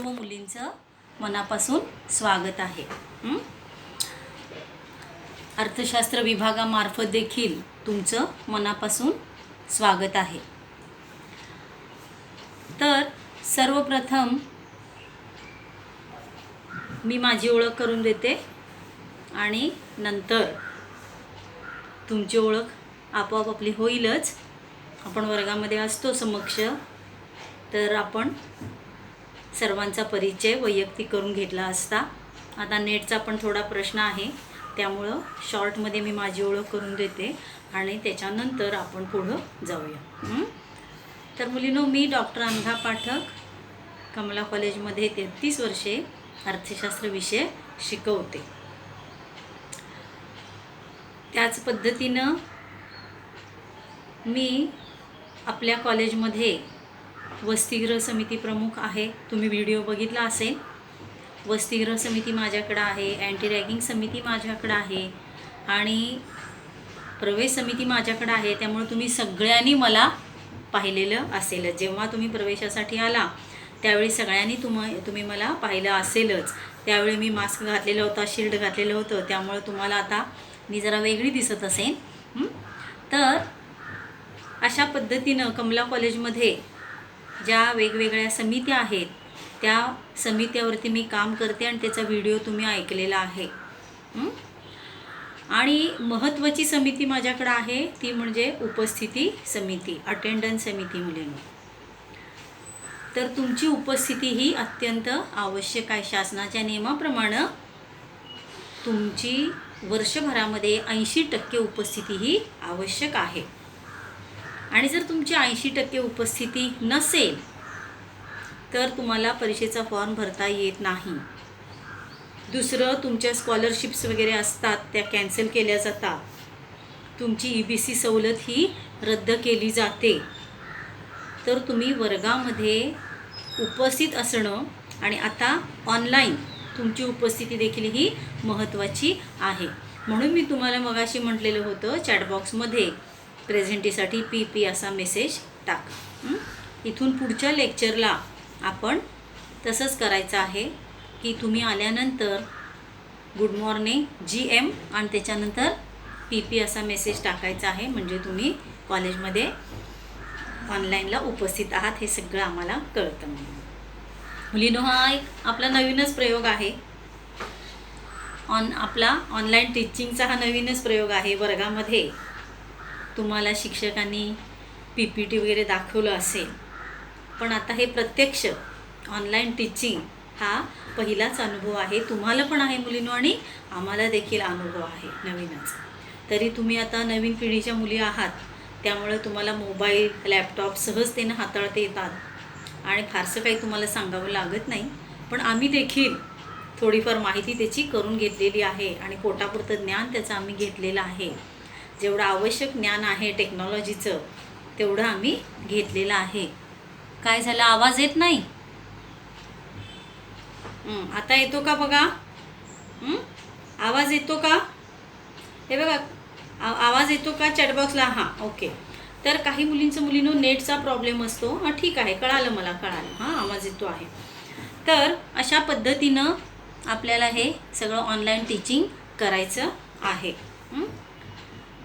सर्व मुलींचं मनापासून स्वागत आहे। अर्थशास्त्र विभागामार्फत देखील तुमचं मनापासून स्वागत आहे। तर सर्वप्रथम मी माझी ओळख करून देते आणि नंतर तुमची ओळख आपोआप आपली होईलच। आपण वर्गामध्ये असतो समक्ष, तर आपण सर्वांचा परिचय वैयक्तिक करून घेतला असता। आता नेटचा पण थोडा प्रश्न आहे, त्यामुळं शॉर्टमध्ये मी माझी ओळख करून देते आणि त्याच्यानंतर आपण पुढं जाऊया। तर मुलींनो, मी डॉक्टर अनघा पाठक, कमला कॉलेजमध्ये 33 वर्षे अर्थशास्त्र विषय शिकवते। त्याच पद्धतीनं मी आपल्या कॉलेजमध्ये वसतिगृह समिती प्रमुख आहे। तुम्ही व्हिडिओ बघितला असेल। वसतिगृह समिती माझ्याकडे आहे, अँटी रॅगिंग समिती माझ्याकडे आहे आणि प्रवेश समिती माझ्याकडे आहे। त्यामुळे तुम्ही सगळ्यांनी मला पाहिलेलं असेलच। जेव्हा तुम्ही प्रवेशासाठी आला त्यावेळी सगळ्यांनी तुम्ही मला पाहिलं असेलच। त्यावेळी मी मास्क घातलेला होता, शील्ड घातलेलं होतं, त्यामुळे तुम्हाला आता मी जरा वेगळी दिसत असेन। तर अशा पद्धतीनं कमला कॉलेजमध्ये ज्या वेगवेगळ्या समित्या आहेत त्या समित्यावरती मी काम करते आणि त्याचा व्हिडिओ तुम्ही ऐकलेला आहे। आणि महत्त्वाची समिती माझ्याकडे आहे ती म्हणजे उपस्थिती समिती, अटेंडन्स समिती मुलींनो। तर तुमची उपस्थिती ही अत्यंत आवश्यक आहे। शासनाच्या नियमाप्रमाणे तुमची वर्षभरामध्ये 80% उपस्थिती ही आवश्यक आहे। आणि जर तुमची 80% उपस्थिती नसेल तर तुम्हाला परीक्षेचा फॉर्म भरता येत नाही। दुसरं, तुमच्या स्कॉलरशिप्स वगैरे असतात त्या कॅन्सल केल्या जातात। तुमची EBC सवलत ही रद्द केली जाते। तर तुम्ही वर्गामध्ये उपस्थित असणं आणि आता ऑनलाईन तुमची उपस्थिती देखील ही महत्त्वाची आहे। म्हणून मी तुम्हाला मगाशी म्हटलेलं होतं चॅटबॉक्समध्ये प्रेझेंटीसाठी PP असा मेसेज टाका। इथून पुढच्या लेक्चरला आपण तसंच करायचं आहे की तुम्ही आल्यानंतर गुड मॉर्निंग GM आणि त्याच्यानंतर PP असा मेसेज टाकायचा आहे, म्हणजे तुम्ही कॉलेजमध्ये ऑनलाईनला उपस्थित आहात हे सगळं आम्हाला कळतं। मुलींनो, हा एक आपला नवीनच प्रयोग आहे। आपला ऑनलाईन टीचिंगचा हा नवीनच प्रयोग आहे। वर्गामध्ये तुम्हाला शिक्षकांनी PPT वगैरे दाखवलं असेल, पण आता हे प्रत्यक्ष ऑनलाईन टीचिंग हा पहिलाच अनुभव आहे। तुम्हाला पण आहे मुलींनो आणि आम्हाला देखील अनुभव आहे नवीनच। तरी तुम्ही आता नवीन पिढीच्या मुली आहात, त्यामुळे तुम्हाला मोबाईल, लॅपटॉप सहजतेनं हाताळता येतात आणि फारसं काही तुम्हाला सांगावं लागत नाही। पण आम्ही देखील थोडीफार माहिती त्याची करून घेतलेली आहे आणि पोटापुरतं ज्ञान त्याचं आम्ही घेतलेलं आहे। जेवढं आवश्यक ज्ञान आहे टेक्नॉलॉजीचं तेवढं आम्ही घेतलेलं आहे। काय झालं, आवाज येत नाही? आता येतो का बघा? आवाज येतो का? हे बघा, आवाज येतो का चॅटबॉक्सला? हां, ओके। तर काही मुलींनो नेटचा प्रॉब्लेम असतो। ठीक आहे, कळालं मला, कळालं। हां, आवाज येतो आहे। तर अशा पद्धतीनं आपल्याला हे सगळं ऑनलाईन टीचिंग करायचं आहे।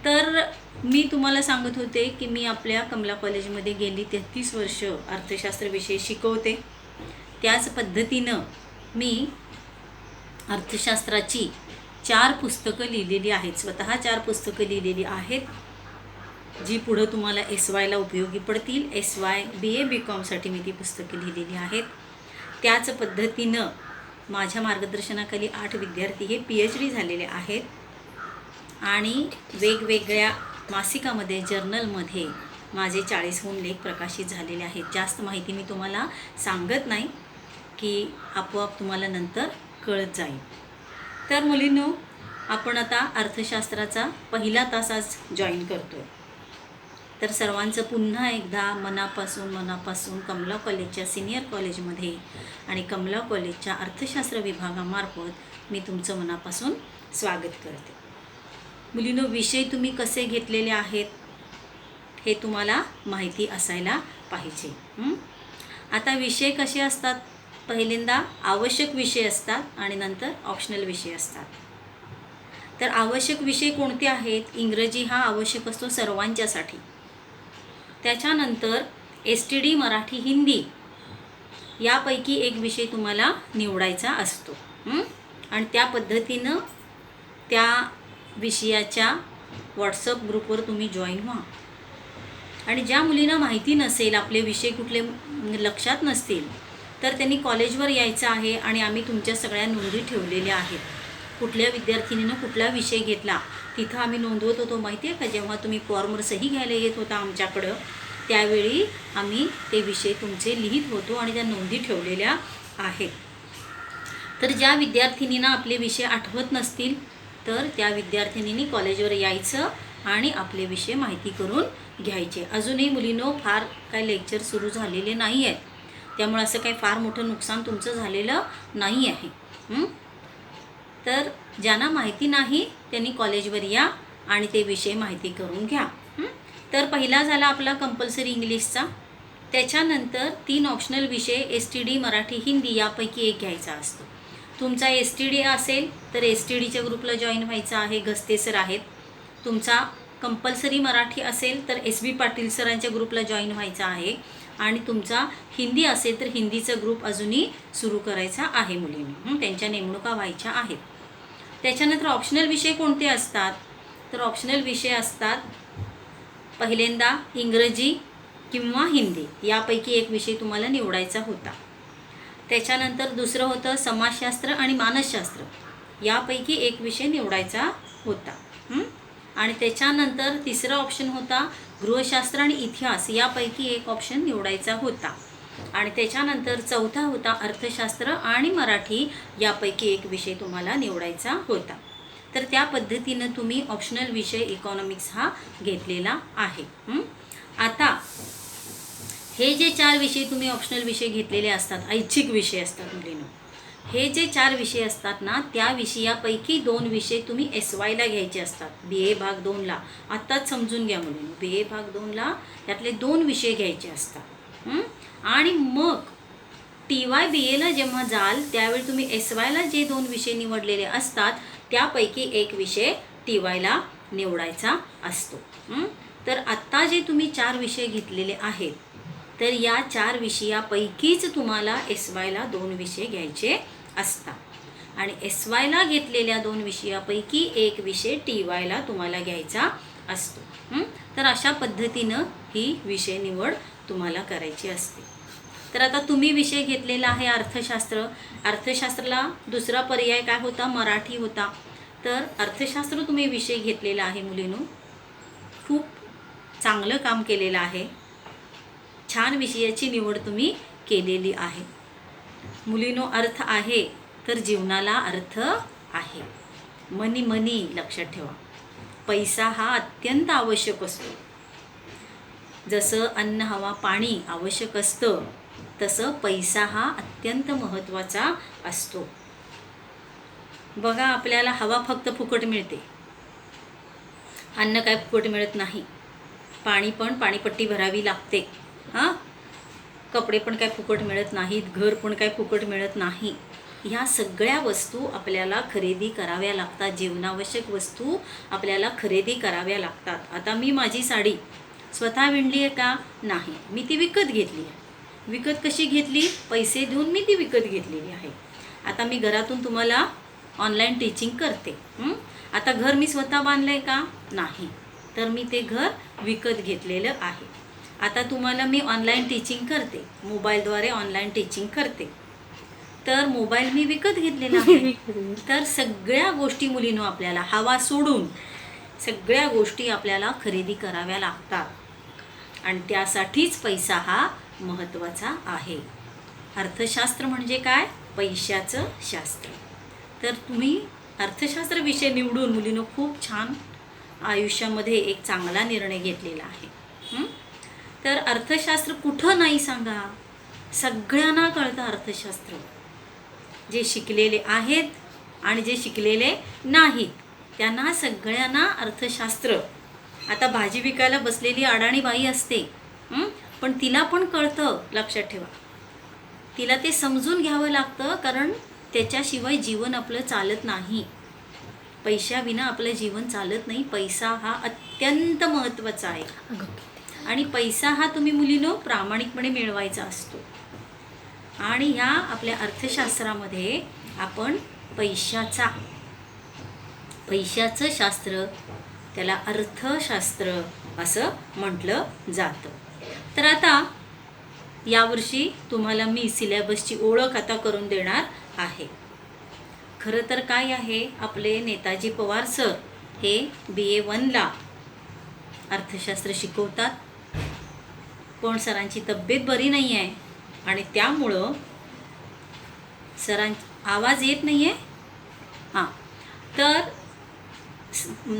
तर मी तुम्हाला सांगत होते की मी आपल्या कमला कॉलेजमध्ये गेली 33 वर्ष अर्थशास्त्र विषय शिकवते। त्याच पद्धतीनं मी अर्थशास्त्राची 4 पुस्तकं लिहिलेली आहेत, स्वतः 4 पुस्तकं लिहिलेली आहेत, जी पुढं तुम्हाला SYला उपयोगी पडतील। SY BA BCOMसाठी मी ती पुस्तकं लिहिलेली आहेत। त्याच पद्धतीनं माझ्या मार्गदर्शनाखाली 8 विद्यार्थी हे PhD झालेले आहेत आणि वेगवेगळ्या मासिकामध्ये, जर्नलमध्ये माझे 40हून लेख प्रकाशित झालेले आहेत। जास्त माहिती मी तुम्हाला सांगत नाही की आपोआप तुम्हाला नंतर कळत जाईल। तर मुलींनो, आपण आता अर्थशास्त्राचा पहिला तास आज जॉईन करतो। तर सर्वांचं पुन्हा एकदा मनापासून कमला कॉलेजच्या सिनियर कॉलेजमध्ये आणि कमला कॉलेजच्या अर्थशास्त्र विभागामार्फत मी तुमचं मनापासून स्वागत करते। मुलींनो, विषय तुम्ही कसे घेतलेले आहेत हे तुम्हाला माहिती असायला पाहिजे। आता विषय कसे असतात पहिल्यांदा आवश्यक विषय असतात आणि नंतर ऑप्शनल विषय असतात. तर आवश्यक विषय कोणते आहेत? इंग्रजी हा आवश्यक असतो सर्वांच्यासाठी. त्याच्यानंतर STD, मराठी, हिंदी यापैकी एक विषय तुम्हाला निवडायचा असतो. आणि त्या पद्धतीनं त्या विषयाच्या व्हॉट्सअप ग्रुपवर तुम्ही जॉईन व्हा. आणि ज्या मुलींना माहिती नसेल, आपले विषय कुठले लक्षात नसतील, तर त्यांनी कॉलेजवर यायचं आहे आणि आम्ही तुमच्या सगळ्या नोंदी ठेवलेल्या आहेत. कुठल्या विद्यार्थिनीनं कुठला विषय घेतला तिथं आम्ही नोंदवत होतो माहिती आहे का? जेव्हा तुम्ही फॉर्मवर सही घ्यायला येत होता आमच्याकडं, त्यावेळी आम्ही ते विषय तुमचे लिहित होतो आणि त्या नोंदी ठेवलेल्या आहेत. तर ज्या विद्यार्थिनींना आपले विषय आठवत नसतील, तर त्या विद्यार्थिनींनी कॉलेजवर यायचं आणि आपले विषय माहिती करून घ्यायचे. अजूनही मुलींनो फार काय लेक्चर सुरू झालेले नाही आहेत, त्यामुळे असं काही फार मोठं नुकसान तुमचं झालेलं नाही आहे. तर ज्यांना माहिती नाही त्यांनी कॉलेजवर या आणि ते विषय माहिती करून घ्या. तर पहिला झाला आपला कंपल्सरी इंग्लिशचा. त्याच्यानंतर 3 ऑप्शनल विषय STD, मराठी, हिंदी यापैकी एक घ्यायचा असतो. तुमचा STD असेल तर STDच्या ग्रुपला जॉईन व्हायचं आहे, गस्ते सर आहेत. तुमचा कंपल्सरी मराठी असेल तर SB पाटील सरांच्या ग्रुपला जॉईन व्हायचं आहे. आणि तुमचा हिंदी असेल तर हिंदीचा ग्रुप अजूनही सुरू करायचा आहे मुलींनी, त्यांच्या नेमणुका व्हायच्या आहेत. त्याच्यानंतर ऑप्शनल विषय कोणते असतात? तर ऑप्शनल विषय असतात पहिल्यांदा इंग्रजी किंवा हिंदी यापैकी एक विषय तुम्हाला निवडायचा होता. त्याच्यानंतर दुसरं होतं समाजशास्त्र आणि मानसशास्त्र यापैकी एक विषय निवडायचा होता. आणि त्याच्यानंतर तिसरा ऑप्शन होता गृहशास्त्र आणि इतिहास यापैकी एक ऑप्शन निवडायचा होता. आणि त्याच्यानंतर चौथा होता अर्थशास्त्र आणि मराठी यापैकी एक विषय तुम्हाला निवडायचा होता. तर त्या पद्धतीनं तुम्ही ऑप्शनल विषय इकॉनॉमिक्स हा घेतलेला आहे. आता हे जे 4 विषय तुम्ही ऑप्शनल विषय घेतलेले असतात, ऐच्छिक विषय असतात मुलींनो, हे जे 4 विषय असतात ना, त्या विषयापैकी 2 विषय तुम्ही SYला घ्यायचे असतात. BA भाग 2ला आत्ताच समजून घ्या मुलींनो, BA भाग 2ला त्यातले 2 विषय घ्यायचे असतात. आणि मग TY BAला जेव्हा जाल त्यावेळी तुम्ही SYला जे 2 विषय निवडलेले असतात त्यापैकी एक विषय TYला निवडायचा असतो. तर आत्ता जे तुम्ही 4 विषय घेतलेले आहेत, तर या 4 विषयापैकीच तुम्हाला SYला 2 विषय घ्यायचे असतात. आणि SYला घेतलेल्या 2 विषयापैकी एक विषय TYला तुम्हाला घ्यायचा असतो. तर अशा पद्धतीनं ही विषय निवड तुम्हाला करायची असते. तर आता तुम्ही विषय घेतलेला आहे अर्थशास्त्र. अर्थशास्त्राला दुसरा पर्याय काय होता? मराठी होता. तर अर्थशास्त्र तुम्ही विषय घेतलेला आहे मुलींनो, खूप चांगलं काम केलेलं आहे. छान विषयाची निवड तुम्ही केलेली आहे मुलींनो. अर्थ आहे तर जीवनाला अर्थ आहे. मनी मनी लक्षात ठेवा. पैसा हा अत्यंत आवश्यक असतो. जसं अन्न, हवा, पाणी आवश्यक असतं, तसं पैसा हा अत्यंत महत्त्वाचा असतो. बघा, आपल्याला हवा फक्त फुकट मिळते, अन्न काय फुकट मिळत नाही, पाणी पण पाणीपट्टी भरावी लागते, कपडे पण काय फुकट मिळत नाहीत, घर पण काय फुकट मिळत नाही. ह्या सगळ्या वस्तू आपल्याला खरेदी कराव्या लागतात. जीवनावश्यक वस्तू आपल्याला खरेदी कराव्या लागतात. आता मी माझी साडी स्वतः विणली आहे का? नाही, मी ती विकत घेतली आहे. विकत कशी घेतली? पैसे देऊन मी ती विकत घेतलेली आहे. आता मी घरातून तुम्हाला ऑनलाईन टीचिंग करते. आता घर मी स्वतः बांधलं आहे का? नाही, तर मी ते घर विकत घेतलेलं आहे. आता तुम्हाला मी ऑनलाईन टीचिंग करते, मोबाईलद्वारे ऑनलाईन टीचिंग करते, तर मोबाईल मी विकत घेतलेला आहे. तर सगळ्या गोष्टी मुलींनो आपल्याला हवा सोडून सगळ्या गोष्टी आपल्याला खरेदी कराव्या लागतात. आणि त्यासाठीच पैसा हा महत्त्वाचा आहे. अर्थशास्त्र म्हणजे काय? पैशाचं शास्त्र. तर तुम्ही अर्थशास्त्र विषय निवडून मुलींनो खूप छान आयुष्यामध्ये एक चांगला निर्णय घेतलेला आहे. तर अर्थशास्त्र कुठं नाही सांगा, सगळ्यांना कळतं अर्थशास्त्र. जे शिकलेले आहेत आणि जे शिकलेले नाहीत त्यांना सगळ्यांना अर्थशास्त्र. आता भाजी विकायला बसलेली अडाणी बाई असते, पण तिला पण कळतं, लक्षात ठेवा, तिला ते समजून घ्यावं लागतं, कारण त्याच्याशिवाय जीवन आपलं चालत नाही. पैशाविना आपलं जीवन चालत नाही. पैसा हा अत्यंत महत्त्वाचा आहे आणि पैसा हा तुम्ही मुलीनो प्रामाणिकपणे मिळवायचा असतो. आणि ह्या आपल्या अर्थशास्त्रामध्ये आपण पैशाचं शास्त्र, त्याला अर्थशास्त्र असं म्हटलं जातं. तर आता यावर्षी तुम्हाला मी सिलेबसची ओळख आता करून देणार आहे. खरं तर काय आहे, आपले नेताजी पवार सर हे BA 1ला अर्थशास्त्र शिकवतात. पण सरांची तब्येत बरी नाही आहे आणि त्यामुळं आवाज येत नाही आहे. हां, तर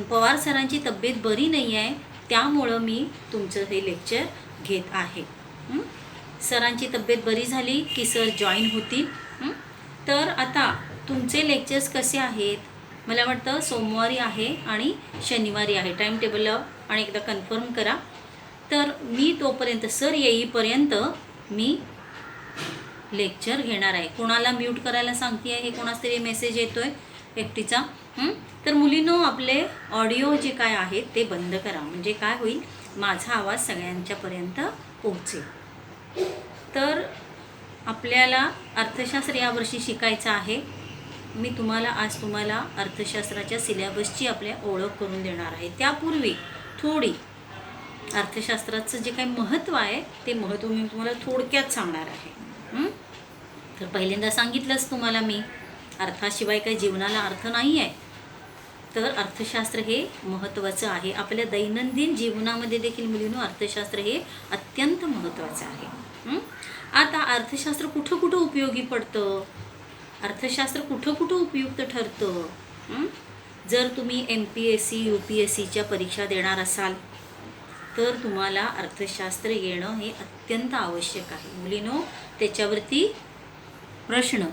पवार सरांची तब्येत बरी नाही आहे, त्यामुळं मी तुमचं हे लेक्चर घेत आहे. सरांची तब्येत बरी झाली की सर जॉईन होतील. तर आता तुमचे लेक्चर्स कसे आहेत, मला वाटतं सोमवारी आहे आणि शनिवारी आहे. टाईम टेबल आणि एकदा कन्फर्म करा. तर मी तोपर्यंत सर येईपर्यंत मी लेक्चर घेणार आहे. कोणाला म्यूट करायला सांगते आहे, हे कोणाच तरी मेसेज येतो आहे एकटीचा. तर मुलींनो, आपले ऑडिओ जे काय आहेत ते बंद करा, म्हणजे काय होईल, माझा आवाज सगळ्यांच्यापर्यंत पोहोचेल. तर आपल्याला अर्थशास्त्र यावर्षी शिकायचं आहे. मी आज तुम्हाला अर्थशास्त्राच्या सिलेबसची आपल्या ओळख करून देणार आहे. त्यापूर्वी थोडी अर्थशास्त्राचं जे काही महत्त्व आहे ते महत्त्व मी तुम्हाला थोडक्यात सांगणार आहे. तर पहिल्यांदा सांगितलंच तुम्हाला मी, अर्थाशिवाय काही जीवनाला अर्थ नाही आहे. तर अर्थशास्त्र हे महत्त्वाचं आहे. आपल्या दैनंदिन जीवनामध्ये देखील मुलींनो अर्थशास्त्र हे अत्यंत महत्त्वाचं आहे. आता अर्थशास्त्र कुठं कुठं उपयोगी पडतं, अर्थशास्त्र कुठं कुठं उपयुक्त ठरतं. जर तुम्ही MPSC UPSCच्या परीक्षा देणार असाल तर तुम्हाला अर्थशास्त्र येणं हे अत्यंत आवश्यक आहे. मुलींनो, त्याच्यावरती प्रश्न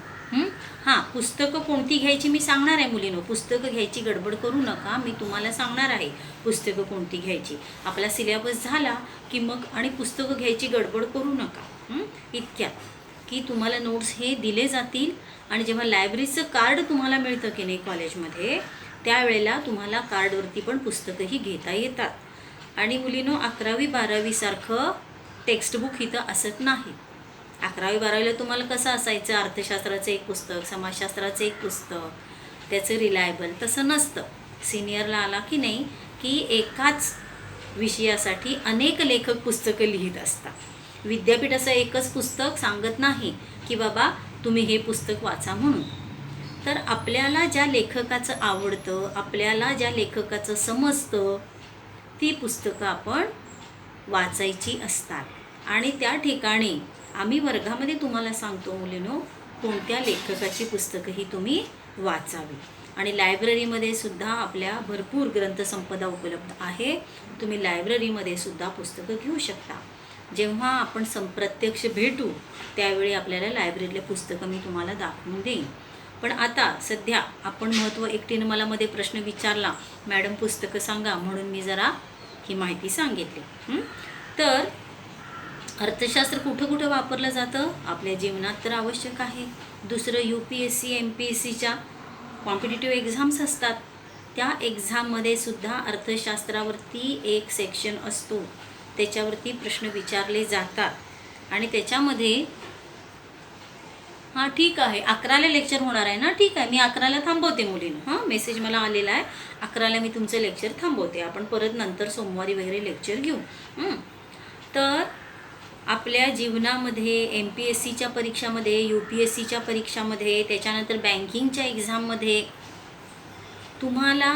पुस्तकं कोणती घ्यायची मी सांगणार आहे. मुलींनो, पुस्तकं घ्यायची गडबड करू नका, मी तुम्हाला सांगणार आहे पुस्तकं कोणती घ्यायची. आपला सिलेबस झाला की मग आणि पुस्तकं घ्यायची गडबड करू नका. इतक्यात की तुम्हाला नोट्स हे दिले जातील आणि जेव्हा लायब्ररीचं कार्ड तुम्हाला मिळतं की नाही कॉलेजमध्ये, त्यावेळेला तुम्हाला कार्डवरती पण पुस्तकंही घेता येतात. आणि मुलींनो, 11वी 12वी सारखं टेक्स्टबुक इथं असत नाही. 11वी 12वीला तुम्हाला कसं असायचं, अर्थशास्त्राचं एक पुस्तक, समाजशास्त्राचं एक पुस्तक, त्याचं रिलायबल. तसं नसतं. सिनियरला आला की नाही की एकाच विषयासाठी अनेक लेखक पुस्तकं लिहित असतात. विद्यापीठ असं एकच पुस्तक सांगत नाही की बाबा तुम्ही हे पुस्तक वाचा म्हणून. तर आपल्याला ज्या लेखकाचं आवडतं, आपल्याला ज्या लेखकाचं समजतं, ती पुस्तकं आपण वाचायची असतात. आणि त्या ठिकाणी आम्ही वर्गामध्ये तुम्हाला सांगतो मुलींनो, कोणत्या लेखकाची पुस्तकंही तुम्ही वाचावी. आणि लायब्ररीमध्ये सुद्धा आपल्या भरपूर ग्रंथसंपदा उपलब्ध आहे. तुम्ही लायब्ररीमध्ये सुद्धा पुस्तकं घेऊ शकता. जेव्हा आपण प्रत्यक्ष भेटू त्यावेळी आपल्याला लायब्ररीतले पुस्तकं मी तुम्हाला दाखवून देईन. पण आता सध्या आपण एकटीनं मला मध्ये प्रश्न विचारला, मॅडम पुस्तकं सांगा, म्हणून मी जरा ही माहिती सांगितली. तर अर्थशास्त्र कुठं कुठं वापरलं जातं, आपल्या जीवनात तर आवश्यक आहे. दुसरं, UPSC MPSCच्या कॉम्पिटिटिव्ह एक्झाम्स असतात, त्या एक्झाममध्ये सुद्धा अर्थशास्त्रावरती एक सेक्शन असतो, त्याच्यावरती प्रश्न विचारले जातात. आणि त्याच्यामध्ये ठीक आहे, 11ला लेक्चर होणार आहे ना, ठीक आहे, मी 11ला थांबवते मुलींनो. मेसेज मला आलेला आहे, 11ला मी तुमचं लेक्चर थांबवते, आपण परत नंतर सोमवारी वगैरे लेक्चर घेऊ. तर आपल्या जीवनामध्ये MPSCच्या परीक्षामध्ये, UPSCच्या परीक्षामध्ये, त्याच्यानंतर बँकिंगच्या एक्झाममध्ये तुम्हाला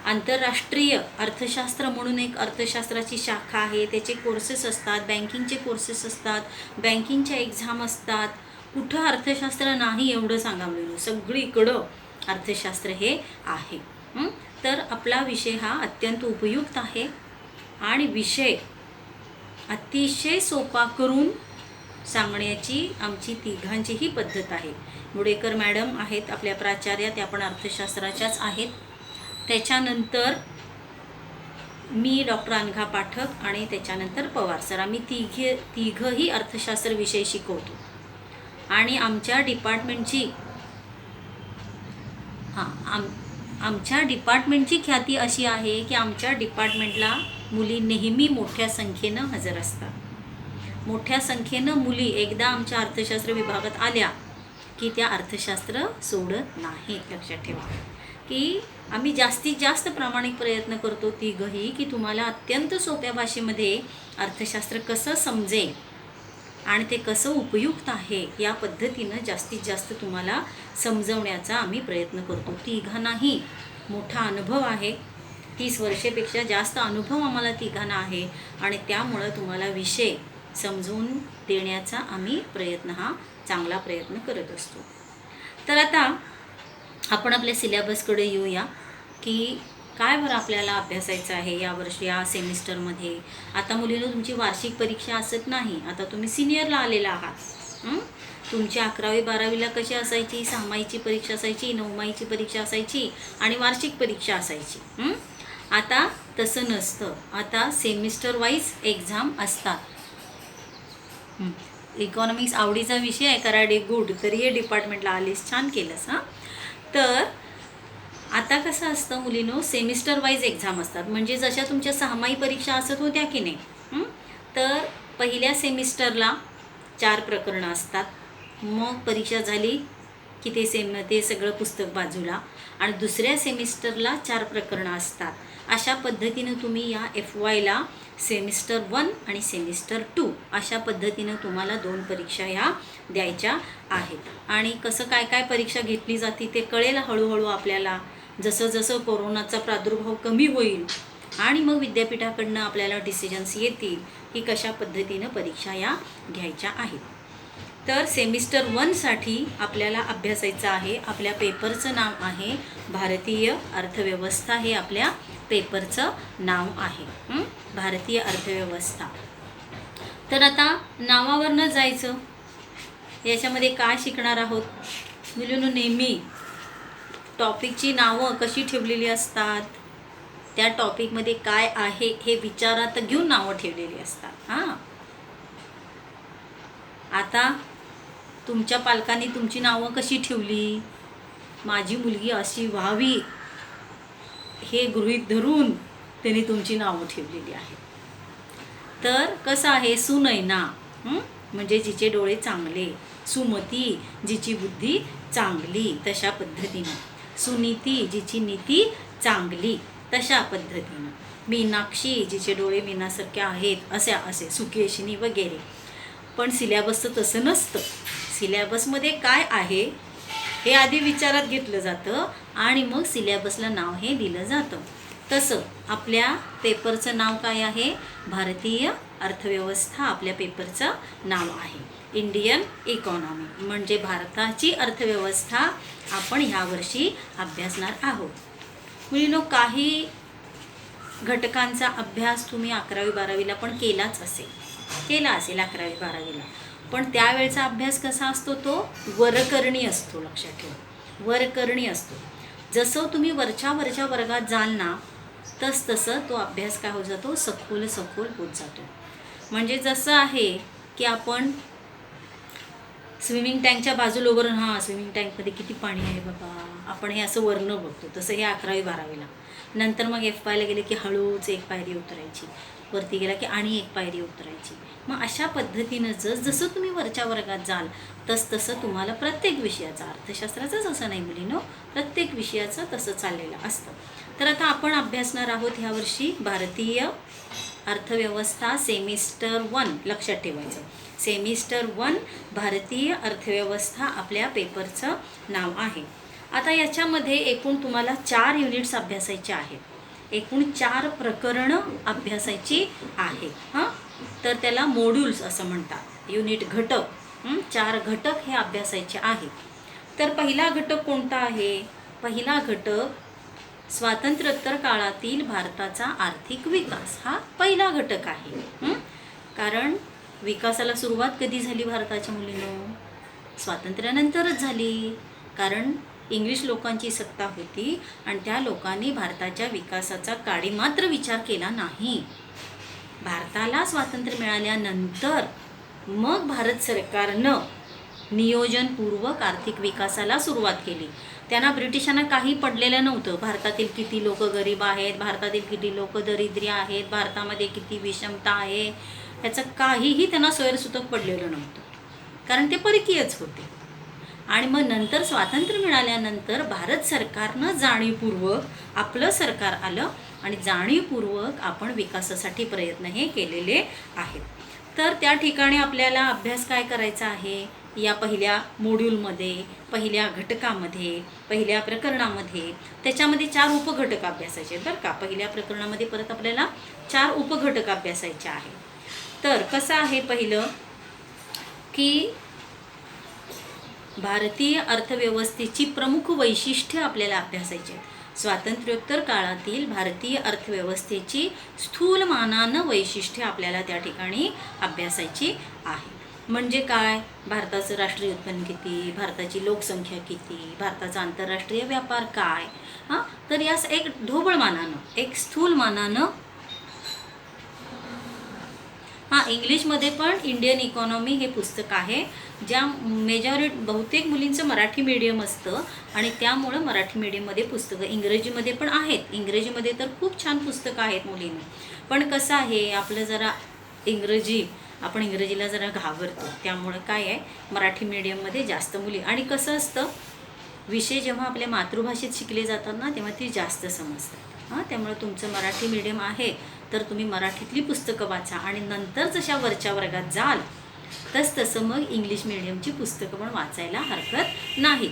आंतरराष्ट्रीय अर्थशास्त्र म्हणून एक अर्थशास्त्राची शाखा आहे, त्याचे कोर्सेस असतात, बँकिंगचे कोर्सेस असतात, बँकिंगच्या एक्झाम असतात. कुठं अर्थशास्त्र नाही एवढं सांगा मुलींनो, सगळीकडं अर्थशास्त्र हे आहे. तर आपला विषय हा अत्यंत उपयुक्त आहे आणि विषय अतिशय सोपा करून सांगण्याची आमची तिघांचीही पद्धत आहे. मुडेकर मॅडम आहेत आपल्या प्राचार्या, त्या पण अर्थशास्त्राच्याच आहेत. त्याच्यानंतर मी डॉक्टर अनघा पाठक आणि त्याच्यानंतर पवार सर, आम्ही तिघंही अर्थशास्त्र विषय शिकवतो. आणि आमच्या डिपार्टमेंटची ख्याती अशी आहे की आमच्या डिपार्टमेंटला मुली नेहमी मोठ्या संख्येनं हजर असतात. मोठ्या संख्येनं मुली एकदा आमच्या अर्थशास्त्र विभागात आल्या की त्या अर्थशास्त्र सोडत नाहीत. लक्षात ठेवा की आम्ही जास्तीत जास्त प्रामाणिक प्रयत्न करतो तिघंही की तुम्हाला अत्यंत सोप्या भाषेमध्ये अर्थशास्त्र कसं समजेल आणि ते कसं उपयुक्त आहे या पद्धतीनं जास्तीत जास्त तुम्हाला समजवण्याचा आम्ही प्रयत्न करतो. तिघांनाही मोठा अनुभव आहे, 30 वर्षेपेक्षा जास्त अनुभव आम्हाला तिघांना आहे आणि त्यामुळं तुम्हाला विषय समजवून देण्याचा आम्ही चांगला प्रयत्न करत असतो. तर आता आपण आपल्या सिलेबसकडे येऊया की काय बरं आपल्याला अभ्यासायचं आहे यावर्षी या सेमिस्टरमध्ये. आता मुलींनो तुमची वार्षिक परीक्षा असत नाही, आता तुम्ही सिनियरला आलेला आहात. तुमची 11वी 12वीला कशी असायची, 6माहीची परीक्षा असायची, 9माहीची परीक्षा असायची आणि वार्षिक परीक्षा असायची. आता तसं नसतं, आता सेमिस्टर वाईज एक्झाम असतात. इकॉनॉमिक्स आवडीचा विषय आहे, कराडे गुड, तरी हे डिपार्टमेंटला आलीस, छान केलंस. तर आता कसं असतं मुलींनो, सेमिस्टर वाईज एक्झाम असतात. म्हणजे जशा तुमच्या 6माही परीक्षा असत होत्या की नाही, तर पहिल्या सेमिस्टरला 4 प्रकरणं असतात. मग परीक्षा झाली की ते सगळं पुस्तक बाजूला आणि दुसऱ्या सेमिस्टरला 4 प्रकरणं असतात. अशा पद्धतीनं तुम्ही या FYला सेमिस्टर 1 आणि सेमिस्टर 2 अशा पद्धतीनं तुम्हाला 2 परीक्षा ह्या द्यायच्या आहेत. आणि कसं काय परीक्षा घेतली जाते ते कळेल हळूहळू आपल्याला, जसं जसं कोरोनाचा प्रादुर्भाव कमी होईल आणि मग विद्यापीठाकडनं आपल्याला डिसिजन्स येतील की कशा पद्धतीनं परीक्षा या घ्यायच्या आहेत. तर सेमिस्टर 1साठी आपल्याला अभ्यासायचं आहे. आपल्या पेपरचं नाव आहे भारतीय अर्थव्यवस्था, हे आपल्या पेपरचं नाव आहे, भारतीय अर्थव्यवस्था. तर आता नावावरनं जायचं, याच्यामध्ये काय शिकणार आहोत मुलींनो. नेहमी टॉपिकची नावं कशी ठेवलेली असतात, त्या टॉपिकमध्ये काय आहे हे विचारात घेऊन नावं ठेवलेली असतात. आता तुमच्या पालकांनी तुमची नावं कशी ठेवली, माझी मुलगी अशी व्हावी हे गृहीत धरून त्यांनी तुमची नावं ठेवलेली आहेत. तर कसं आहे, सुनैना म्हणजे जिचे डोळे चांगले, सुमती जिची बुद्धी चांगली तशा पद्धतीनं, सुनीती जिची नीती चांगली तशा पद्धतीनं, मीनाक्षी जिचे डोळे मीनासारखे आहेत असे सुकेशनी वगैरे. पण सिलेबसचं तसं नसतं. सिलेबसमध्ये काय आहे हे आधी विचारात घेतलं जातं आणि मग सिलेबसला नाव हे दिलं जातं. तसं आपल्या पेपरचं नाव काय आहे, भारतीय अर्थव्यवस्था आपल्या पेपरचं नाव आहे. इंडियन इकॉनॉमी म्हणजे भारताची अर्थव्यवस्था आपण ह्यावर्षी अभ्यासणार आहोत. मुलींनो काही घटकांचा अभ्यास तुम्ही 11वी 12वीला पण केला असेल 11वी 12वीला, पण त्यावेळचा अभ्यास कसा असतो, तो वरकरणी असतो. लक्षात ठेवा, वरकरणी असतो. जसं तुम्ही वरच्या वर्गात जाल ना तसं तो अभ्यास काय होत जातो, सखोल होत जातो. म्हणजे जसं आहे की आपण स्विमिंग टँकच्या बाजूला उभं राहून स्विमिंग टँकमध्ये किती पाणी आहे बाबा, आपण हे असं वरनं बघतो. तसं हे 11वी 12वीला. नंतर मग FYला गेले की हळूच एक पायरी उतरायची, वरती गेला की आणि एक पायरी उतरायची. मग अशा पद्धतीनं जसं तुम्ही वरच्या वर्गात जाल तसं तुम्हाला प्रत्येक विषयाचा, अर्थशास्त्राचंच असं नाही मुलींनो, प्रत्येक विषयाचं तसं चाललेलं असतं. तर आता आपण अभ्यासणार आहोत ह्यावर्षी भारतीय अर्थव्यवस्था सेमिस्टर 1. लक्षात ठेवायचं, सेमिस्टर 1 भारतीय अर्थव्यवस्था आपल्या पेपरचं नाव आहे. आता याच्यामध्ये एकूण तुम्हाला 4 युनिट्स अभ्यासायचे आहेत, एकूण 4 प्रकरणं अभ्यासायची आहेत. तर त्याला मॉड्यूल्स असं म्हणतात, युनिट घटक. 4 घटक हे अभ्यासायचे आहेत. तर पहिला घटक कोणता आहे, पहिला घटक स्वातंत्र्योत्तर काळातील भारताचा आर्थिक विकास हा पहिला घटक आहे. कारण विकासाला सुरुवात कधी झाली भारताच्या मुलींनो, स्वातंत्र्यानंतरच झाली. कारण इंग्लिश लोकांची सत्ता होती आणि त्या लोकांनी भारताच्या विकासाचा काडी मात्र विचार केला नाही. भारताला स्वातंत्र्य मिळाल्यानंतर मग भारत सरकारनं नियोजनपूर्वक आर्थिक विकासाला सुरुवात केली. त्यांना ब्रिटिशांना काही पडलेलं नव्हतं. भारतातील किती लोक गरीब आहेत, भारतातील किती लोक दरिद्री आहेत, भारतामध्ये किती विषमता आहे, याचं काहीही त्यांना सोयरसुतक पडलेलं नव्हतं, कारण ते परकीयच होते. आणि मग नंतर स्वातंत्र्य मिळाल्यानंतर भारत सरकारनं जाणीवपूर्वक आपलं सरकार आलं आणि जाणीवपूर्वक आपण विकासासाठी प्रयत्न हे केलेले आहेत. तर त्या ठिकाणी आपल्याला अभ्यास काय करायचा आहे, या पहिल्या मॉड्यूलमध्ये, पहिल्या घटकामध्ये, पहिल्या प्रकरणामध्ये त्याच्यामध्ये 4 उपघटक अभ्यासायचे बरं का. पहिल्या प्रकरणामध्ये परत आपल्याला 4 उपघटक अभ्यासायचे आहे. तर कसं आहे, पहिलं की भारतीय अर्थव्यवस्थेची प्रमुख वैशिष्ट्ये आपल्याला अभ्यासायची आहेत. स्वातंत्र्योत्तर काळातील भारतीय अर्थव्यवस्थेची स्थूलमानानं वैशिष्ट्ये आपल्याला त्या ठिकाणी अभ्यासायची आहे. म्हणजे काय, भारताचं राष्ट्रीय उत्पन्न किती, भारताची लोकसंख्या किती, भारताचा आंतरराष्ट्रीय व्यापार काय, तर यास एक ढोबळ मानानं, एक स्थूल मानानं, इंग्लिशमध्ये पण इंडियन इकॉनॉमी हे पुस्तक आहे. ज्या बहुतेक मुलींचं मराठी मीडियम असतं आणि त्यामुळं मराठी मीडियममध्ये पुस्तकं, इंग्रजीमध्ये पण आहेत. इंग्रजीमध्ये तर खूप छान पुस्तकं आहेत मुलींना. पण कसं आहे, आपलं जरा आपण इंग्रजीला जरा घाबरतो. त्यामुळं काय आहे, मराठी मीडियममध्ये जास्त मुली. आणि कसं असतं, विषय जेव्हा आपल्या मातृभाषेत शिकले जातात ना, तेव्हा ती जास्त समजतात. त्यामुळे तुमचं मराठी मीडियम आहे तर तुम्ही मराठीतली पुस्तकं वाचा आणि नंतर जशा वरच्या वर्गात जाल तसं मग इंग्लिश मीडियमची पुस्तकं पण वाचायला हरकत नाही.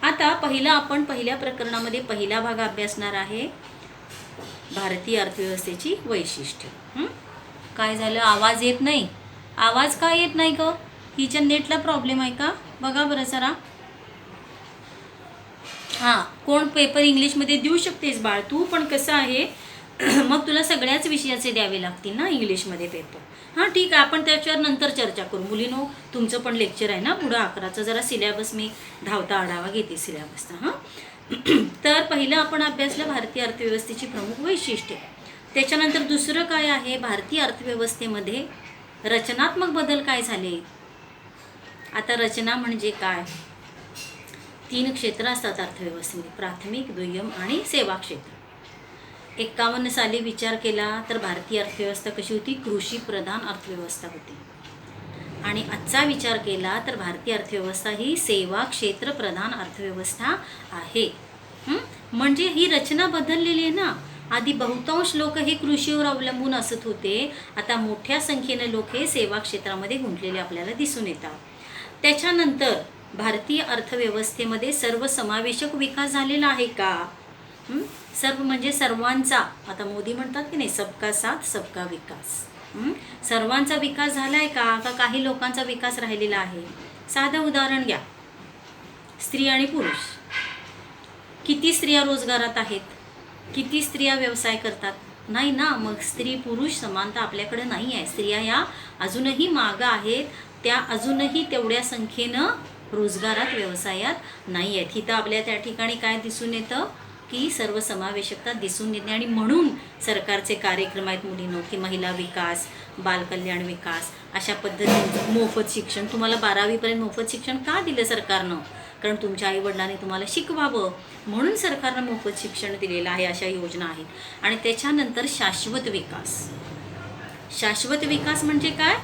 आता आपण पहिल्या प्रकरणामध्ये पहिला भाग अभ्यासणार आहे, भारतीय अर्थव्यवस्थेची वैशिष्ट्ये. काय झालं, आवाज येत नाही? आवाज का येत नाही ग? हिच्या नेटला प्रॉब्लेम आहे का? बघा बरं जरा. कोण पेपर इंग्लिशमध्ये देऊ शकतेस बाळ तू, पण कसं आहे मग तुला सगळ्याच विषयाचे द्यावे लागतील ना इंग्लिशमध्ये पेपर. ठीक आहे, आपण त्याच्यावर नंतर चर्चा करू. मुलीनो, तुमचं पण लेक्चर आहे ना पुढं 11चं, जरा सिलेबस मी धावता आढावा घेते सिलेबसचा. तर पहिलं आपण अभ्यासलं भारतीय अर्थव्यवस्थेची प्रमुख वैशिष्ट्ये. त्याच्यानंतर दुसरं काय आहे, भारतीय अर्थव्यवस्थेमध्ये रचनात्मक बदल काय झाले. आता रचना म्हणजे काय, 3 क्षेत्र असतात अर्थव्यवस्थेमध्ये, प्राथमिक, दुय्यम आणि सेवा क्षेत्र. 51 साली विचार केला तर भारतीय अर्थव्यवस्था कशी होती, कृषी प्रधान अर्थव्यवस्था होती. आणि आजचा विचार केला तर भारतीय अर्थव्यवस्था ही सेवा क्षेत्र प्रधान अर्थव्यवस्था आहे. म्हणजे ही रचना बदललेली आहे ना. आधी बहुतांश लोक हे कृषीवर अवलंबून असत होते, आता मोठ्या संख्येने लोक हे सेवा क्षेत्रामध्ये गुंतलेले आपल्याला दिसून येतात. त्याच्यानंतर भारतीय अर्थव्यवस्थेमध्ये सर्वसमावेशक विकास झालेला आहे का, सर्व म्हणजे सर्वांचा. आता मोदी म्हणतात की नाही, सबका साथ सबका विकास. सर्वांचा विकास झाला आहे का काही लोकांचा विकास राहिलेला आहे. साधं उदाहरण घ्या, स्त्री आणि पुरुष. किती स्त्रिया रोजगारात आहेत, किती स्त्रिया व्यवसाय करतात, नाही ना. मग स्त्री पुरुष समानता आपल्याकडे नाही आहे. स्त्रिया या अजूनही मागं आहेत, त्या अजूनही तेवढ्या संख्येनं रोजगारात व्यवसायात नाही आहेत. इथं आपल्या त्या ठिकाणी काय दिसून येतं की सर्वसमावेशकता दिसून येते. आणि म्हणून सरकारचे कार्यक्रम आहेत मुलींनो, की महिला विकास, बालकल्याण विकास, अशा पद्धतीचं मोफत शिक्षण. तुम्हाला 12वीपर्यंत मोफत शिक्षण का दिलं सरकारनं, कारण तुमच्या आईवडिलांनी तुम्हाला शिकवावं म्हणून सरकारनं मोफत शिक्षण दिलेलं आहे. अशा योजना आहेत. आणि त्याच्यानंतर शाश्वत विकास. शाश्वत विकास म्हणजे काय,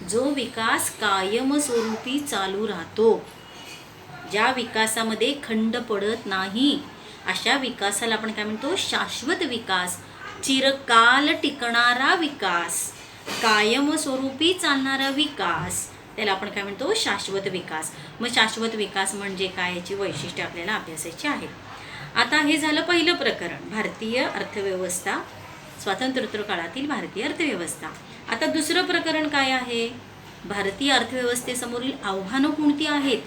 जो विकास कायमस्वरूपी चालू राहतो, ज्या विकासामध्ये खंड पडत नाही, अशा विकासाला आपण काय म्हणतो, शाश्वत विकास. चिरकाल टिकणारा विकास, कायमस्वरूपी चालणारा विकास, त्याला आपण काय म्हणतो, शाश्वत विकास. मग शाश्वत विकास म्हणजे काय, याची वैशिष्ट्ये आपल्याला अभ्यासायची आहेत. आता हे झालं पहिलं प्रकरण, भारतीय अर्थव्यवस्था, स्वातंत्र्योत्तर काळातील भारतीय अर्थव्यवस्था. आता दुसरं प्रकरण काय आहे, भारतीय अर्थव्यवस्थेसमोरील आव्हानं कोणती आहेत.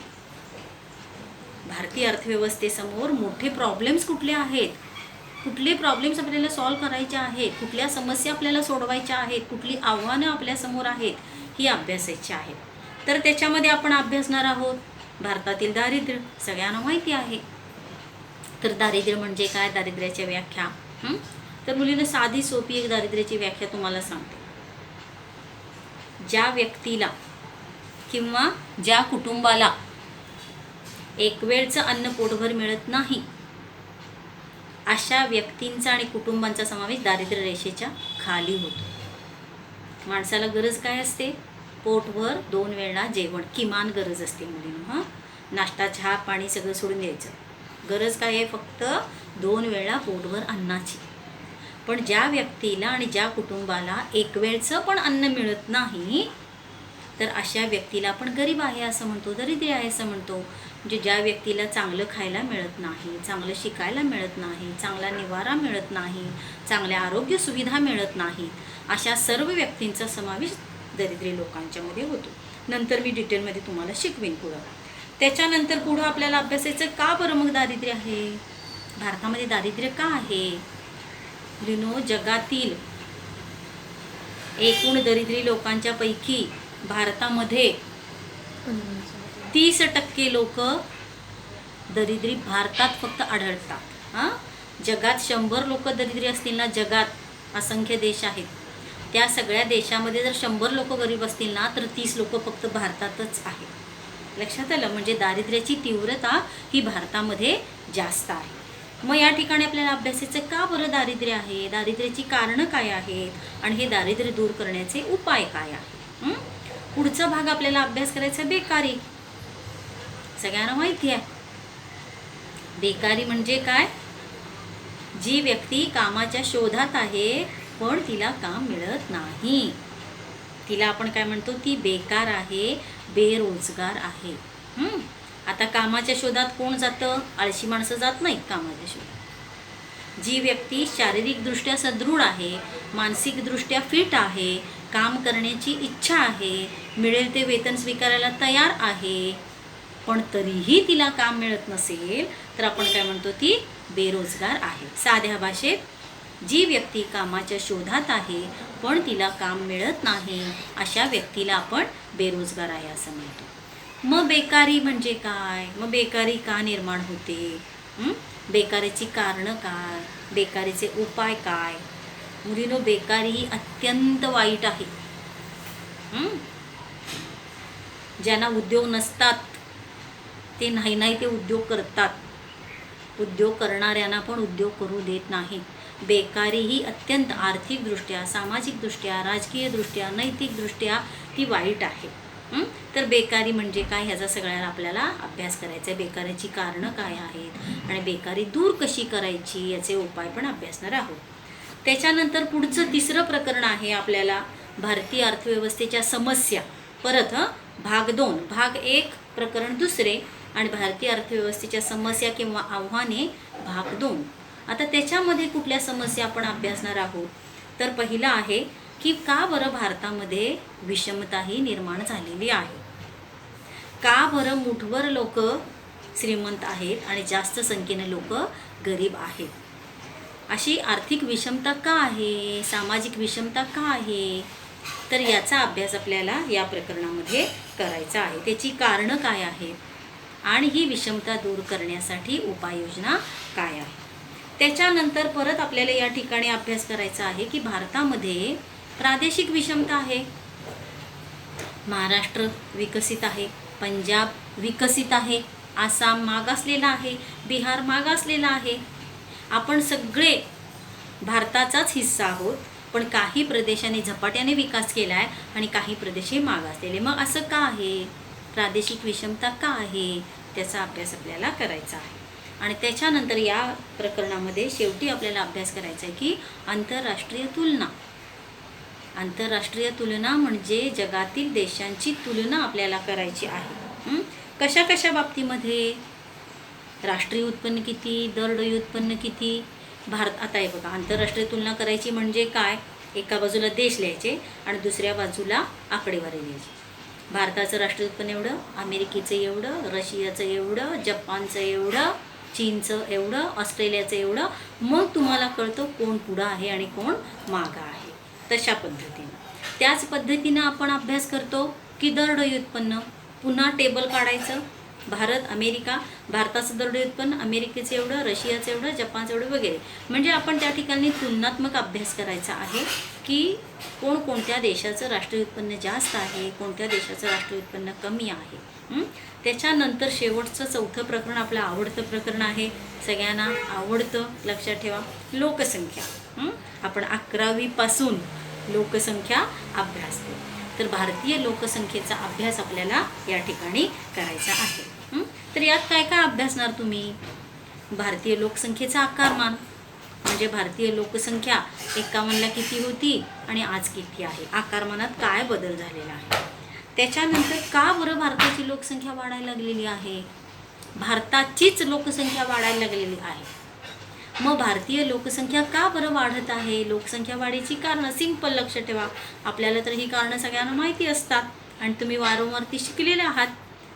भारतीय अर्थव्यवस्थेसमोर मोठे प्रॉब्लेम्स कुठले आहेत, कुठले प्रॉब्लेम्स आपल्याला सॉल्व्ह करायचे आहेत, कुठल्या समस्या आपल्याला सोडवायच्या आहेत, कुठली आव्हानं आपल्यासमोर आहेत, ही अभ्यासायची आहेत. तर त्याच्यामध्ये आपण अभ्यासणार आहोत भारतातील दारिद्र्य. सगळ्यांना माहिती आहे. तर दारिद्र्य म्हणजे काय, दारिद्र्याच्या व्याख्या. तर मुलीनं साधी सोपी एक दारिद्र्याची व्याख्या तुम्हाला सांगते. ज्या व्यक्तीला किंवा ज्या कुटुंबाला एक वेळचं अन्न पोटभर मिळत नाही, अशा व्यक्तींचा आणि कुटुंबांचा समावेश दारिद्र्य रेषेच्या खाली होतो. माणसाला गरज काय असते? पोटभर 2 वेळा जेवण, किमान गरज असते मुलींनो. नाश्ता, चहा, पाणी सगळं सोडून द्यायचं. गरज काय आहे? फक्त 2 वेळा पोटभर अन्नाची. पण ज्या व्यक्तीला आणि ज्या कुटुंबाला एक वेळचं पण अन्न मिळत नाही, तर अशा व्यक्तीला आपण गरीब आहे असं म्हणतो, दरिद्री आहे असं म्हणतो. म्हणजे ज्या व्यक्तीला चांगलं खायला मिळत नाही, चांगलं शिकायला मिळत नाही, चांगला निवारा मिळत नाही, चांगल्या आरोग्य सुविधा मिळत नाहीत, अशा सर्व व्यक्तींचा समावेश दरिद्री लोकांच्यामध्ये होतो. नंतर मी डिटेलमध्ये तुम्हाला शिकवीन पुढं. त्याच्यानंतर पुढं आपल्याला अभ्यासाचं का बरं मग दारिद्र्य आहे? भारतामध्ये दारिद्र्य का आहे? मुलींनो, जगातील एकूण दरिद्री लोकांच्या पैकी भारतामध्ये 30% लोक दरिद्री भारतात फक्त आढळतात. जगात 100 लोक दरिद्री असतील ना, जगात असंख्य देश आहेत, त्या सगळ्या देशामध्ये जर 100 लोक गरीब असतील ना, तर 30 लोक फक्त भारतातच आहेत. लक्षात आलं? म्हणजे दारिद्र्याची तीव्रता ही भारतामध्ये जास्त आहे. मग या ठिकाणी आपल्याला अभ्यासाचं का बरं दारिद्र्य आहे, दारिद्र्याची कारणं काय आहेत आणि हे दारिद्र्य दूर करण्याचे उपाय काय आहेत. पुढचा भाग आपल्याला अभ्यास करायचा बेकारी. सगळ्यांना माहिती आहे बेकारी म्हणजे काय? जी व्यक्ती कामाच्या शोधात आहे पण तिला काम मिळत नाही, तिला आपण काय म्हणतो? ती बेकार आहे, बेरोजगार आहे. आता कामाच्या शोधात कोण जातं? आळशी माणसं जात नाहीत कामाच्या शोधात. जी व्यक्ती शारीरिकदृष्ट्या सदृढ आहे, मानसिकदृष्ट्या फिट आहे, काम करण्याची इच्छा आहे, मिळेल ते वेतन स्वीकारायला तयार आहे, पण तरीही तिला काम मिळत नसेल, तर आपण काय म्हणतो? ती बेरोजगार आहे. साध्या भाषेत, जी व्यक्ती कामाच्या शोधात आहे पण तिला काम मिळत नाही, अशा व्यक्तीला आपण बेरोजगार आहे असं म्हणतो. मग बेकारी म्हणजे काय? मग बेकारी का निर्माण होते? बेकारीची कारणं काय? बेकारीचे उपाय काय? मुलींनो, बेकारी ही अत्यंत वाईट आहे. ज्यांना उद्योग नसतात ते नाही ते उद्योग करतात, उद्योग करणाऱ्यांना पण उद्योग करू देत नाहीत. बेकारी ही अत्यंत आर्थिकदृष्ट्या, सामाजिकदृष्ट्या, राजकीयदृष्ट्या, नैतिकदृष्ट्या ती वाईट आहे. तर बेकारी म्हणजे काय ह्याचा सगळ्याला आपल्याला अभ्यास करायचा आहे. बेकारीची कारणं काय आहेत आणि बेकारी दूर कशी करायची याचे उपाय पण अभ्यासणार आहोत. त्याच्यानंतर पुढचं 3रं प्रकरण आहे आपल्याला भारतीय अर्थव्यवस्थेच्या समस्या. परत भाग 2, भाग 1 प्रकरण 2 आणि भारतीय अर्थव्यवस्थेच्या समस्या किंवा आव्हाने भाग 2. आता त्याच्यामध्ये कुठल्या समस्या आपण अभ्यासणार आहोत? तर पहिला आहे की का बरं भारतामध्ये विषमता ही निर्माण झालेली आहे? का बरं मुठभर लोक श्रीमंत आहेत आणि जास्त संख्येने लोक गरीब आहेत? अशी आर्थिक विषमता का आहे? सामाजिक विषमता का आहे? तर याचा अभ्यास आपल्याला या प्रकरणामध्ये करायचा आहे. त्याची कारणं काय आहेत आणि ही विषमता दूर करण्यासाठी उपाययोजना काय आहे? त्याच्यानंतर परत आपल्याला या ठिकाणी अभ्यास करायचा आहे की भारतामध्ये प्रादेशिक विषमता आहे. महाराष्ट्र विकसित आहे, पंजाब विकसित आहे, आसाम मागासलेला आहे, बिहार मागासलेला आहे. आपण सगळे भारताचाच हिस्सा आहोत, पण काही प्रदेशाने झपाट्याने विकास केला आहे आणि काही प्रदेश हे मागासलेले. मग असं का आहे? प्रादेशिक विषमता का आहे? त्याचा अभ्यास आपल्याला करायचा आहे. आणि त्याच्यानंतर या प्रकरणामध्ये शेवटी आपल्याला अभ्यास करायचा आहे की आंतरराष्ट्रीय तुलना. आंतरराष्ट्रीय तुलना म्हणजे जगातील देशांची तुलना आपल्याला करायची आहे. कशा कशा बाबतीमध्ये? राष्ट्रीय उत्पन्न किती, दरडोई उत्पन्न किती. आता हे बघा, आंतरराष्ट्रीय तुलना करायची म्हणजे काय? एका बाजूला देश लिहायचे आणि दुसऱ्या बाजूला आकडेवारी लिहायची. भारताचं राष्ट्रीय उत्पन्न एवढं, अमेरिकेचं एवढं, रशियाचं एवढं, जपानचं एवढं, चीनचं एवढं, ऑस्ट्रेलियाचं एवढं. मग तुम्हाला कळतं कोण पुढं आहे आणि कोण मागं आहे. तशा पद्धतीनं, त्याच पद्धतीनं आपण अभ्यास करतो की दरडोई उत्पन्न. पुन्हा टेबल काढायचं भारत, अमेरिका, भारताचं दरडोई उत्पन्न अमेरिकेचं एवढं, रशियाचं एवढं, जपानचं एवढं वगैरे. म्हणजे आपण त्या ठिकाणी तुलनात्मक अभ्यास करायचा आहे की कोणत्या देशाचं राष्ट्रीय उत्पन्न जास्त आहे, कोणत्या देशाचं राष्ट्रीय उत्पन्न कमी आहे. त्याच्यानंतर शेवटचं चौथं प्रकरण आपलं आवडतं प्रकरण आहे, सगळ्यांना आवडतं, लक्षात ठेवा, लोकसंख्या. आपण 11वी पासून लोकसंख्या अभ्यासतो. तर भारतीय लोकसंख्येचा अभ्यास आपल्याला या ठिकाणी करायचा आहे. तर यात काय काय अभ्यासणार तुम्ही? भारतीय लोकसंख्येचा आकारमान, म्हणजे भारतीय लोकसंख्या 51ला किती होती आणि आज किती आहे, आकारमानात काय बदल झालेला आहे. त्याच्यानंतर का बरं भारताची लोकसंख्या वाढायला लागलेली आहे, भारताचीच लोकसंख्या वाढायला लागलेली आहे. मग भारतीय लोकसंख्या का बरं वाढत आहे, लोकसंख्या वाढीची कारणं सिंपल, लक्ष ठेवा. आपल्याला तर ही कारणं सगळ्यांना माहिती असतात आणि तुम्ही वारंवार ती शिकलेले आहात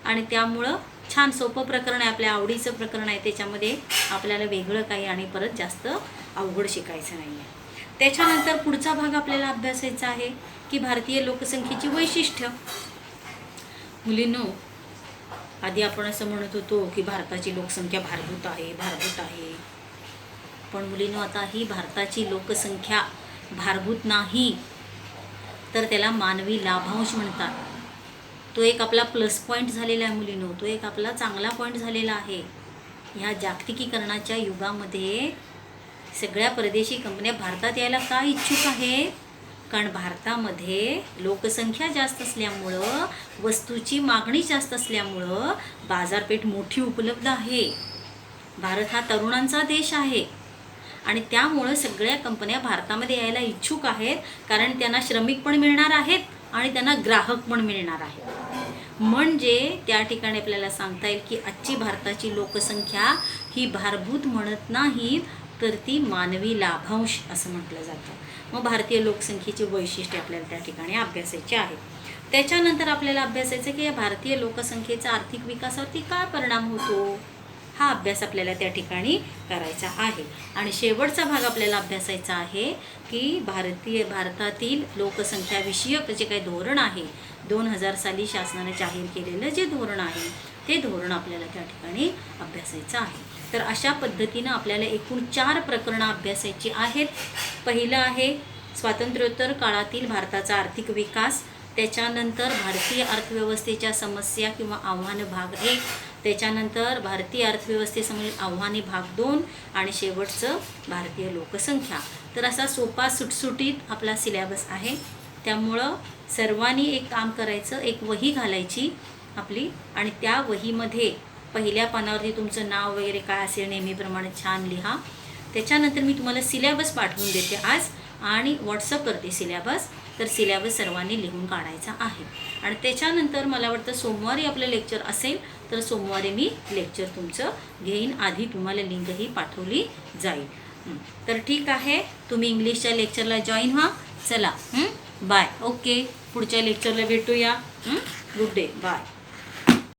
आणि त्यामुळं छान सोपं प्रकरण आहे, आपल्या आवडीचं प्रकरण आहे. त्याच्यामध्ये आपल्याला वेगळं काही आणि परत जास्त अवघड शिकायचं नाही आहे. त्याच्यानंतर पुढचा भाग आपल्याला अभ्यासायचा आहे की भारतीय लोकसंख्येची वैशिष्ट्य. मुलींनो, आधी आपण असं म्हणत होतो की भारताची लोकसंख्या भारभूत आहे, भारभूत आहे. पण मुलींनो, आता ही भारताची लोकसंख्या भारभूत नाही, तर त्याला मानवी लाभांश म्हणतात. तो एक आपला प्लस पॉईंट झालेला आहे मुलींनो, तो एक आपला चांगला पॉईंट झालेला आहे. ह्या जागतिकीकरणाच्या युगामध्ये सगळ्या परदेशी कंपन्या भारतात यायला का इच्छुक आहेत? कारण भारतामध्ये लोकसंख्या जास्त असल्यामुळं, वस्तूची मागणी जास्त असल्यामुळं बाजारपेठ मोठी उपलब्ध आहे. भारत हा तरुणांचा देश आहे आणि त्यामुळं सगळ्या कंपन्या भारतामध्ये यायला इच्छुक आहेत, कारण त्यांना श्रमिक पण मिळणार आहेत आणि त्यांना ग्राहक पण मिळणार आहेत. म्हणजे त्या ठिकाणी आपल्याला सांगता येईल की आजची भारताची लोकसंख्या ही भारभूत म्हणत नाही, तर ती मानवी लाभांश असं म्हटलं जातं. मग भारतीय लोकसंख्येची वैशिष्ट्ये आपल्याला त्या ठिकाणी अभ्यासायची आहेत. त्याच्यानंतर आपल्याला अभ्यासायचं की या भारतीय लोकसंख्येचा आर्थिक विकासावरती काय परिणाम होतो, हा अभ्यास आपल्याला त्या ठिकाणी करायचा आहे. आणि शेवटचा भाग आपल्याला अभ्यासायचा आहे की भारतातील लोकसंख्याविषयक जे काही धोरण आहे, 2000 साली शासनाने जाहीर केलेलं जे धोरण आहे, ते धोरण आपल्याला त्या ठिकाणी अभ्यासायचं आहे. तर अशा पद्धतीनं आपल्याला एकूण 4 प्रकरणं अभ्यासायची आहेत. पहिलं आहे स्वातंत्र्योत्तर काळातील भारताचा आर्थिक विकास, त्याच्यानंतर भारतीय अर्थव्यवस्थेच्या समस्या किंवा आव्हानं भाग 1, त्याच्यानंतर भारतीय अर्थव्यवस्थेसमोरील आव्हाने भाग 2 आणि शेवटचं भारतीय लोकसंख्या. तर असा सोपा सुटसुटीत आपला सिलेबस आहे. त्यामुळं सर्वांनी एक काम करायचं, एक वही घालायची आपली आणि त्या वहीमध्ये पहिल्या पानावरती तुमचं नाव वगैरे काय असेल नेहमीप्रमाणे छान लिहा. त्याच्यानंतर मी तुम्हाला सिलेबस पाठवून देते आज आणि व्हॉट्सअप करते सिलेबस. तर सिलेबस सर्वांनी लिहून काढायचा आहे आणि त्याच्यानंतर मला वाटतं सोमवारी आपलं लेक्चर असेल, तर सोमवारी मी लेक्चर तुमचं घेईन. आधी तुम्हाला लिंकही पाठवली जाईल. तर ठीक आहे, तुम्ही इंग्लिशच्या लेक्चरला जॉईन व्हा. चला, बाय. ओके, पुढच्या लेक्चरला भेटूया. Good day, bye.